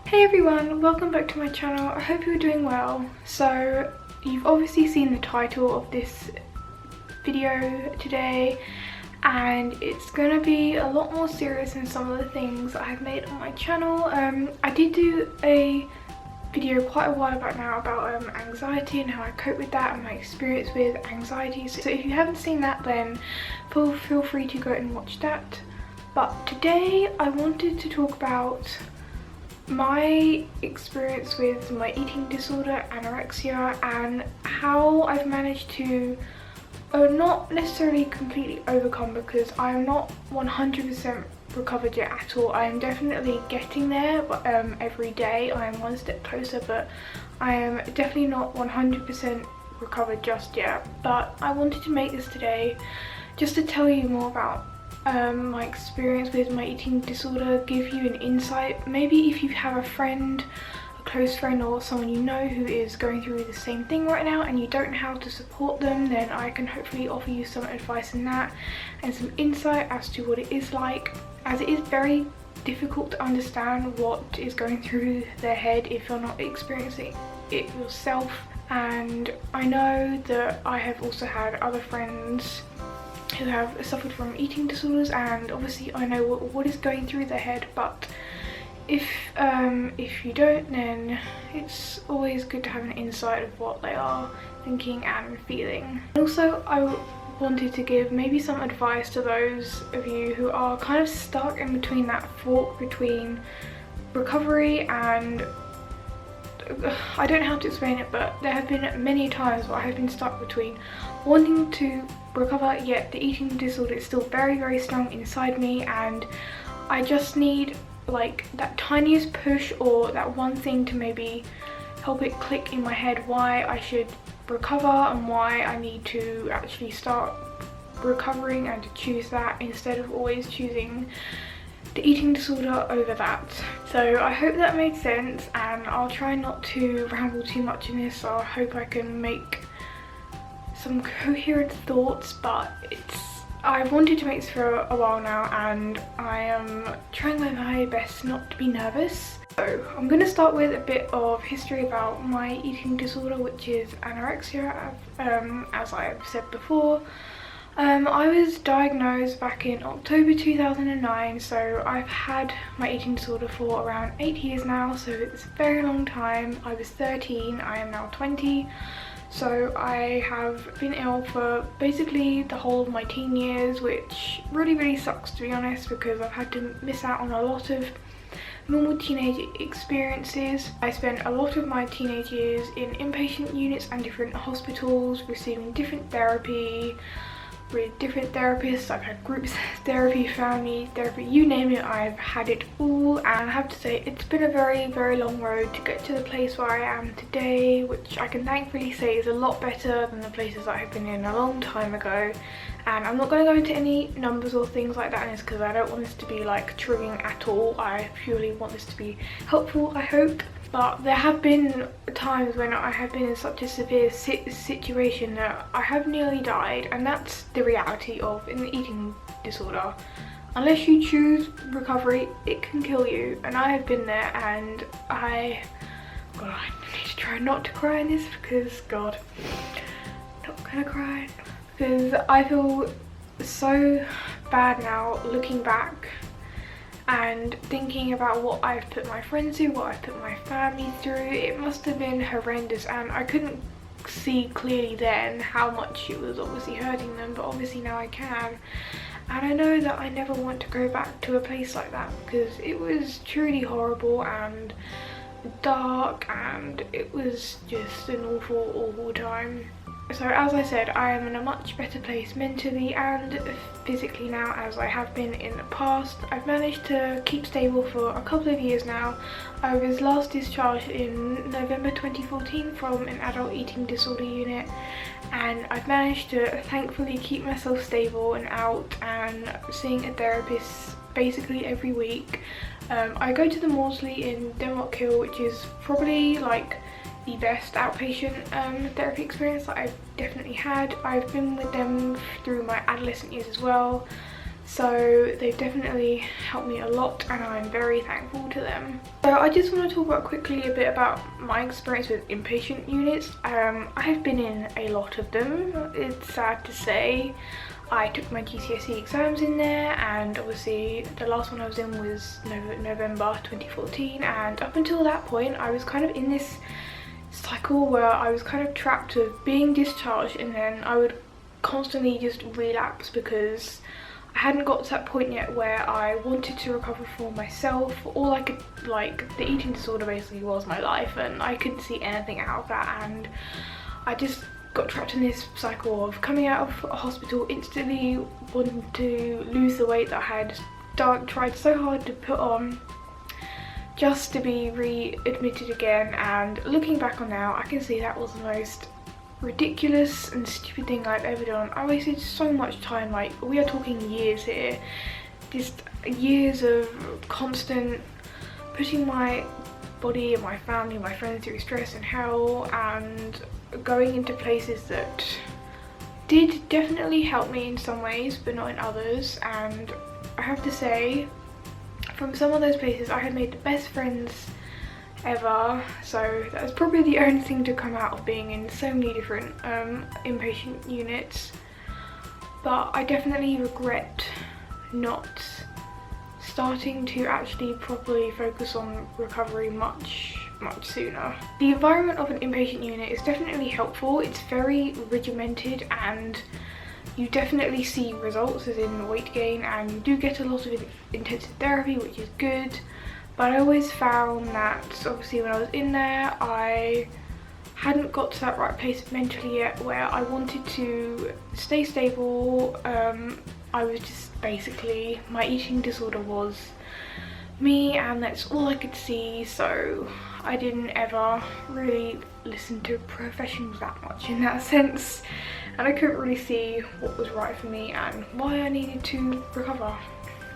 Hey everyone, welcome back to my channel. I hope you're doing well. So you've obviously seen the title of this video today, and it's gonna be a lot more serious than some of the things that I've made on my channel. I did do a video quite a while back now about anxiety and how I cope with that and my experience with anxiety. So if you haven't seen that, then feel free to go and watch that. But today I wanted to talk about my experience with my eating disorder, anorexia, and how I've managed to not necessarily completely overcome, because I'm not 100% recovered yet at all. I am definitely getting there, but every day I am one step closer, but I am definitely not 100% recovered just yet. But I wanted to make this today just to tell you more about my experience with my eating disorder, give you an insight. Maybe if you have a friend, a close friend, or someone you know who is going through the same thing right now and you don't know how to support them, then I can hopefully offer you some advice in that and some insight as to what it is like, as it is very difficult to understand what is going through their head if you're not experiencing it yourself. And I know that I have also had other friends who have suffered from eating disorders, and obviously I know what is going through their head, but if you don't, then it's always good to have an insight of what they are thinking and feeling. Also, I wanted to give maybe some advice to those of you who are kind of stuck in between that fork between recovery and I don't know how to explain it, but there have been many times where I have been stuck between wanting to recover, yet the eating disorder is still very strong inside me, and I just need like that tiniest push or that one thing to maybe help it click in my head why I should recover and why I need to actually start recovering, and to choose that instead of always choosing the eating disorder over that. So I hope that made sense, and I'll try not to ramble too much in this, so I hope I can make some coherent thoughts. But I've wanted to make this for a while now, and I am trying my very best not to be nervous. So I'm going to start with a bit of history about my eating disorder, which is anorexia, as I've said before. I was diagnosed back in October 2009, so I've had my eating disorder for around 8 years now, so it's a very long time. I was 13, I am now 20, so I have been ill for basically the whole of my teen years, which really sucks, to be honest, because I've had to miss out on a lot of normal teenage experiences. I spent a lot of my teenage years in inpatient units and different hospitals, receiving different therapy with different therapists. I've had group therapy, family therapy, you name it, I've had it all. And I have to say, it's been a very long road to get to the place where I am today, which I can thankfully say is a lot better than the places that I've been in a long time ago. And I'm not going to go into any numbers or things like that in this, because I don't want this to be like triggering at all. I purely want this to be helpful, I hope. But there have been times when I have been in such a severe situation that I have nearly died, and that's the reality of an eating disorder. Unless you choose recovery, it can kill you, and I have been there. And I need to try not to cry in this, because God, I'm not gonna cry, because I feel so bad now looking back and thinking about what I've put my friends through, what I've put my family through. It must have been horrendous, and I couldn't see clearly then how much it was obviously hurting them, but obviously now I can. And I know that I never want to go back to a place like that, because it was truly horrible and dark, and it was just an awful time. So as I said, I am in a much better place mentally and physically now, as I have been in the past. I've managed to keep stable for a couple of years now. I was last discharged in November 2014 from an adult eating disorder unit, and I've managed to thankfully keep myself stable and out and seeing a therapist basically every week. I go to the Maudsley in Denmark Hill, which is probably like the best outpatient therapy experience that I've definitely had. I've been with them through my adolescent years as well, So they've definitely helped me a lot and I'm very thankful to them. So I just want to talk about quickly a bit about my experience with inpatient units. I have been in a lot of them. It's sad to say. I took my GCSE exams in there, and obviously the last one I was in was November 2014, and up until that point I was kind of in this cycle where I was kind of trapped of being discharged, and then I would constantly just relapse because I hadn't got to that point yet where I wanted to recover for myself. All I could, like, the eating disorder basically was my life, and I couldn't see anything out of that, and I just got trapped in this cycle of coming out of a hospital instantly wanting to lose the weight that I had tried so hard to put on, just to be readmitted again. And looking back on now, I can see that was the most ridiculous and stupid thing I've ever done. I wasted so much time, like, we are talking years here, just years of constant putting my body and my family and my friends through stress and hell, and going into places that did definitely help me in some ways but not in others. And I have to say, from some of those places I had made the best friends ever, so that's probably the only thing to come out of being in so many different inpatient units. But I definitely regret not starting to actually properly focus on recovery much sooner. The environment of an inpatient unit is definitely helpful. It's very regimented and you definitely see results, as in weight gain, and you do get a lot of intensive therapy, which is good. But I always found that obviously when I was in there, I hadn't got to that right place mentally yet where I wanted to stay stable. I was just basically, my eating disorder was me and that's all I could see, so I didn't ever really listen to professionals that much in that sense, and I couldn't really see what was right for me and why I needed to recover.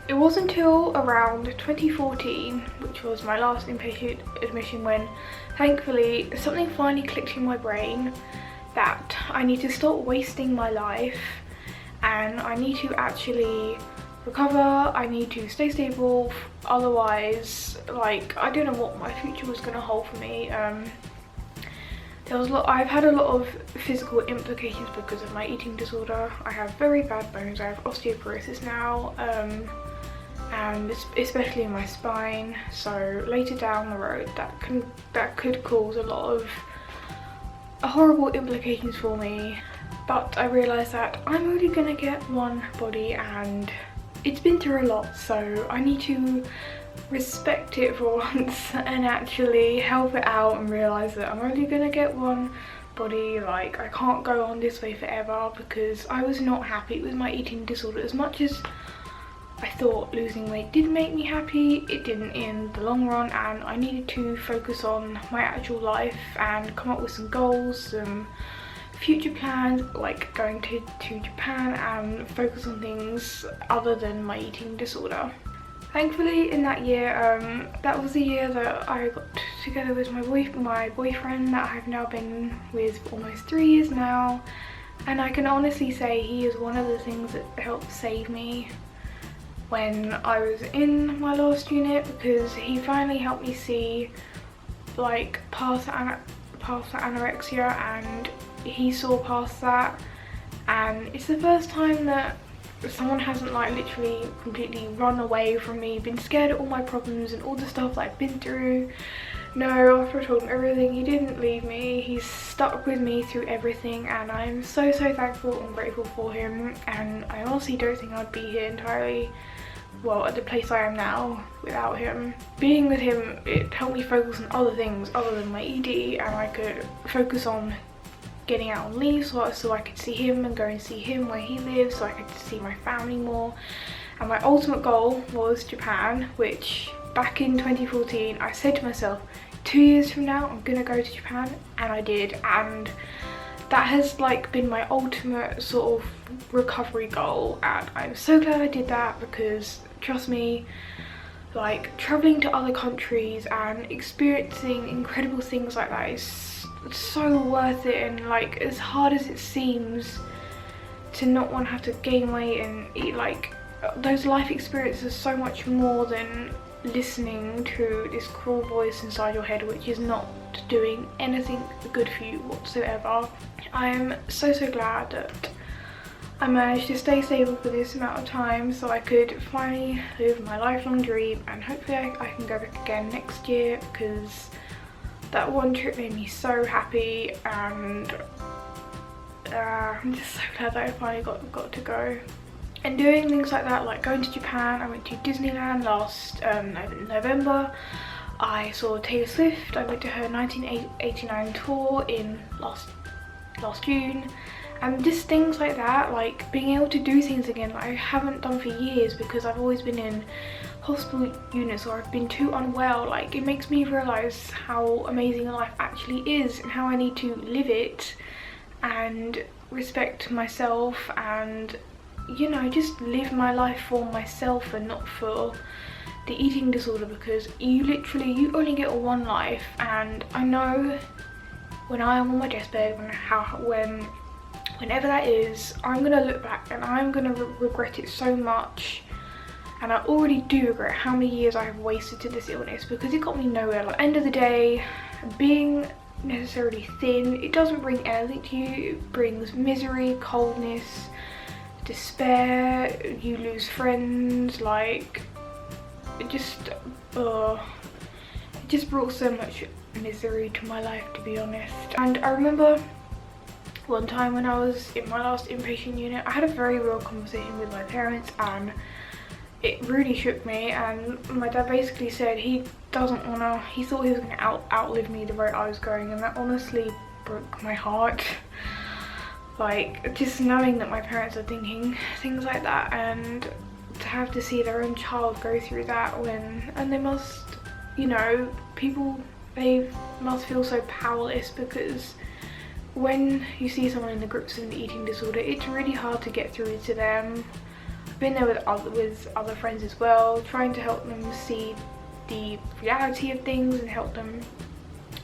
It wasn't until around 2014, which was my last inpatient admission, when thankfully something finally clicked in my brain that I need to stop wasting my life and I need to actually recover. I need to stay stable, otherwise, like, I don't know what my future was going to hold for me. I've had a lot of physical implications because of my eating disorder. I have very bad bones. I have osteoporosis now, and especially in my spine, so later down the road that could cause a lot of horrible implications for me. But I realised that I'm only gonna get one body and it's been through a lot, so I need to respect it for once and actually help it out and realise that I'm only gonna get one body. Like, I can't go on this way forever, because I was not happy with my eating disorder. As much as I thought losing weight did make me happy, it didn't in the long run, and I needed to focus on my actual life and come up with some goals, some future plans, like going to Japan, and focus on things other than my eating disorder. Thankfully in that year, that was the year that I got together with my boyfriend that I've now been with for almost 3 years now, and I can honestly say he is one of the things that helped save me when I was in my last unit, because he finally helped me see, like, past the anorexia, and he saw past that, and it's the first time that someone hasn't, like, literally completely run away from me, been scared of all my problems and all the stuff that I've been through. No, after I told him everything, he didn't leave me. He's stuck with me through everything, and I'm so thankful and grateful for him, and I honestly don't think I'd be here entirely, well, at the place I am now without him. Being with him, it helped me focus on other things other than my ED, and I could focus on getting out on leave so I could see him and go and see him where he lives, so I could see my family more. And my ultimate goal was Japan, which back in 2014 I said to myself, 2 years from now I'm gonna go to Japan, and I did, and that has, like, been my ultimate sort of recovery goal, and I'm so glad I did that, because trust me, like, traveling to other countries and experiencing incredible things like that is so worth it. And, like, as hard as it seems to not want to have to gain weight and eat like those life experiences are so much more than listening to this cruel voice inside your head which is not doing anything good for you whatsoever. I am so glad that I managed to stay stable for this amount of time so I could finally live my lifelong dream, and hopefully I can go back again next year, because that one trip made me so happy, and I'm just so glad that I finally got to go. And doing things like that, like going to Japan, I went to Disneyland last November. I saw Taylor Swift. I went to her 1989 tour in last June. And just things like that, like being able to do things again that I haven't done for years because I've always been in hospital units or I've been too unwell. Like, it makes me realise how amazing life actually is and how I need to live it and respect myself and, you know, just live my life for myself and not for the eating disorder, because you only get one life. And I know when I am on my deathbed, whenever that is, I'm gonna look back and I'm gonna regret it so much. And I already do regret how many years I have wasted to this illness, because it got me nowhere. Like, end of the day, being necessarily thin, it doesn't bring anything to you. It brings misery, coldness, despair, you lose friends. Like, it just brought so much misery to my life, to be honest. And I remember one time when I was in my last inpatient unit, I had a very real conversation with my parents, and it really shook me. And my dad basically said he thought he was going to outlive me the rate I was going, and that honestly broke my heart. Like, just knowing that my parents are thinking things like that, and to have to see their own child go through that and they must, you know, they must feel so powerless, because when you see someone in the grips of an eating disorder, it's really hard to get through to them. I've been there with other friends as well, trying to help them see the reality of things and help them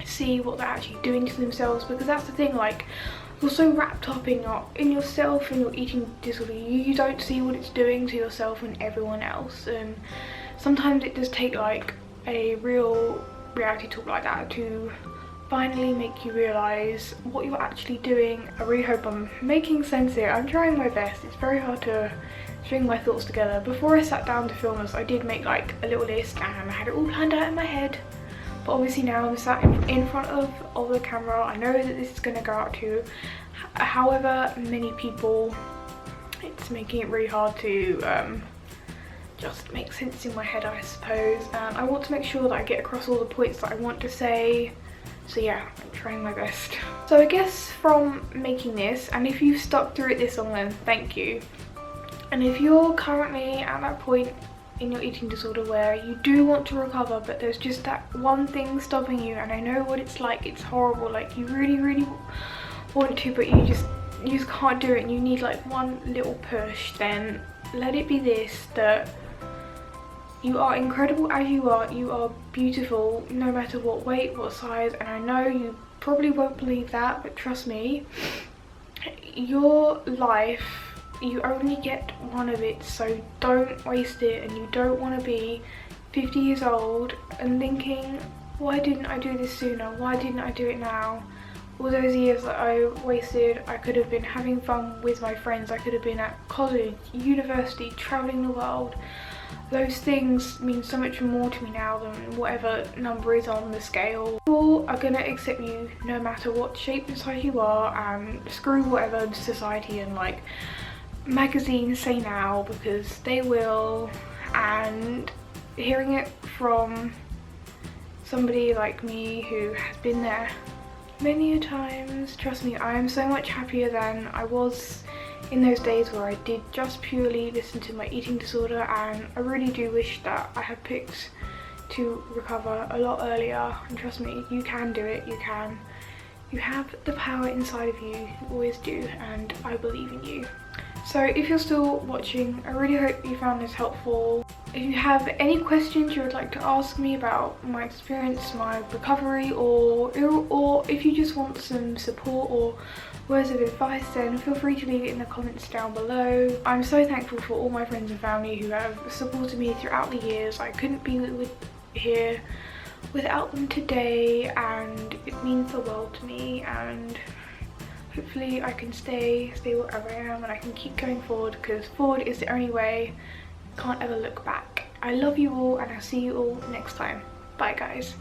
see what they're actually doing to themselves, because that's the thing, like, you're so wrapped up in yourself and your eating disorder, you don't see what it's doing to yourself and everyone else. And sometimes it does take like a real reality talk like that to finally make you realise what you're actually doing. I really hope I'm making sense here. I'm trying my best. It's very hard to string my thoughts together. Before I sat down to film this, I did make like a little list and I had it all planned out in my head. But obviously now I'm sat in front of the camera, I know that this is going to go out to however many people. It's making it really hard to just make sense in my head, I suppose. And I want to make sure that I get across all the points that I want to say. So yeah, I'm trying my best. So I guess from making this, and if you've stuck through it this long, then thank you. And if you're currently at that point in your eating disorder where you do want to recover, but there's just that one thing stopping you, and I know what it's like, it's horrible, like you really want to, but you just can't do it, and you need like one little push, then let it be this, that you are incredible as you are beautiful no matter what weight, what size. And I know you probably won't believe that, but trust me, your life, you only get one of it, so don't waste it. And you don't want to be 50 years old and thinking, why didn't I do this sooner, why didn't I do it now? All those years that I wasted, I could have been having fun with my friends, I could have been at college, university, traveling the world. Those things mean so much more to me now than whatever number is on the scale. People are gonna accept you no matter what shape and size you are, and screw whatever society and like magazines say now, because they will. And hearing it from somebody like me who has been there many a times, trust me, I am so much happier than I was in those days where I did just purely listen to my eating disorder. And I really do wish that I had picked to recover a lot earlier. And trust me, you can do it, you can. You have the power inside of you, you always do, and I believe in you. So if you're still watching, I really hope you found this helpful. If you have any questions you would like to ask me about my experience, my recovery, or if you just want some support or words of advice, then feel free to leave it in the comments down below. I'm so thankful for all my friends and family who have supported me throughout the years. I couldn't be here without them today, and it means the world to me, and hopefully I can stay wherever I am and I can keep going forward, because forward is the only way. Can't ever look back. I love you all, and I'll see you all next time. Bye guys.